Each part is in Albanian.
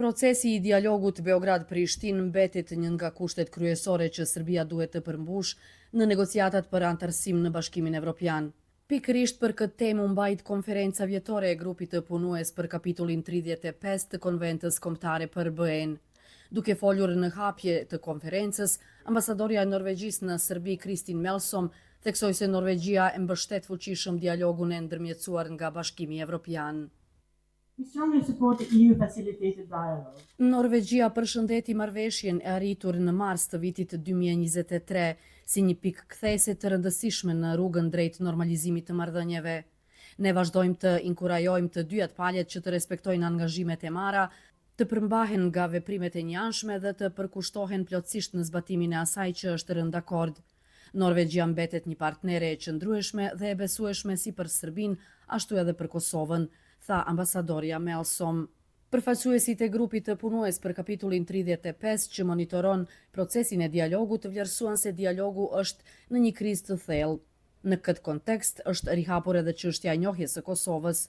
Procesi i dialogut Beograd-Prishtinë mbetet një nga kushtet kryesore që Serbia duhet të përmbush në negociatat për antarësim në Bashkimin Evropian. Pikërisht për këtë temë u mbajt konferenca vjetore e grupit të punues për kapitullin 35 të Konventës Kombëtare për BE-n. Duke folur në hapje të konferencës, ambasadorja e Norvegjisë në Serbi Kristin Melsom theksoi se Norvegjia e mbështet fuqishëm dialogun e ndërmjetësuar nga Bashkimi Evropian. We strongly support the EU-facilitated dialogue. Norvegjia përshëndeti marrëveshjen e arritur në mars të vitit 2023 si një pikë kthese të rëndësishme në rrugën drejt normalizimit të marrëdhënieve. Ne vazhdojmë të inkurajojmë të dyat palët që të respektojnë angazhimet e marra, të përmbahen nga veprimet e njëanshme dhe të përkushtohen plotësisht në zbatimin e asaj që është rënë dakord. Norvegjia mbetet një partnere e qëndrueshme dhe e besueshme si për Serbinë, ashtu edhe për Kosovën, tha ambasadorja Melsom. Përfaqësuesit e grupit të punues për kapitullin 35 që monitoron procesin e dialogut vlerësuan se dialogu është në një krizë të thellë. Në këtë kontekst është rihapur edhe çështja e njohjes së Kosovës.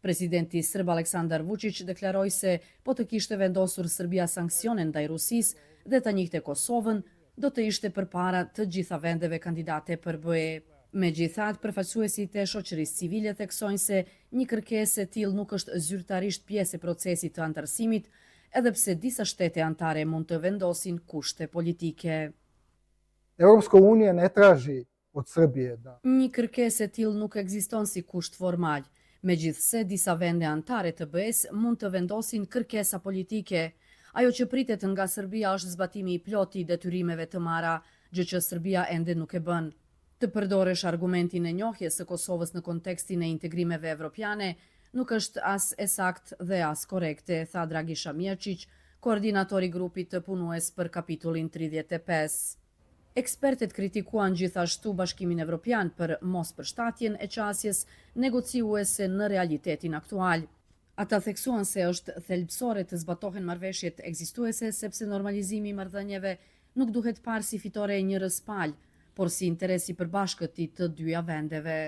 Presidenti serb Aleksandar Vučić deklaroi se po të kishte vendosur Serbia sanksione ndaj Rusisë dhe ta njihte Kosovën, do të ishte përpara të gjitha vendeve kandidate për BE. Megjithatë, përfaqësuesit e shoqërisë civile theksojnë se një kërkesë e tillë nuk është zyrtarisht pjesë e procesit të antarësimit, edhe pse disa shtete anëtare mund të vendosin kushte politike. Evropska unija ne traži od Srbije da Një kërkesë e tillë nuk ekziston si kusht formal, megjithse disa vende anëtare të BE-s mund të vendosin kërkesa politike. Ajo që pritet nga Serbia është zbatimi i plotë i detyrimeve të marra, gjë që Serbia ende nuk e bën. Të përdorësh argumentin e njohjes së Kosovës në kontekstin e integrimeve evropiane nuk është as e saktë dhe as korrekte, tha Dragisha Mierčić, koordinatori i grupit të punues për kapitullin 35. Ekspertet kritikuan gjithashtu Bashkimin Evropian për mos përshtatjen e qasjes negociuese në realitetin aktual. Ata theksuan se është thelbësore të zbatohen marrëveshjet ekzistuese sepse normalizimi i marrëdhënieve nuk duhet parë si fitore e një rës palë, por si interesi përbashkët i të dyja vendeve.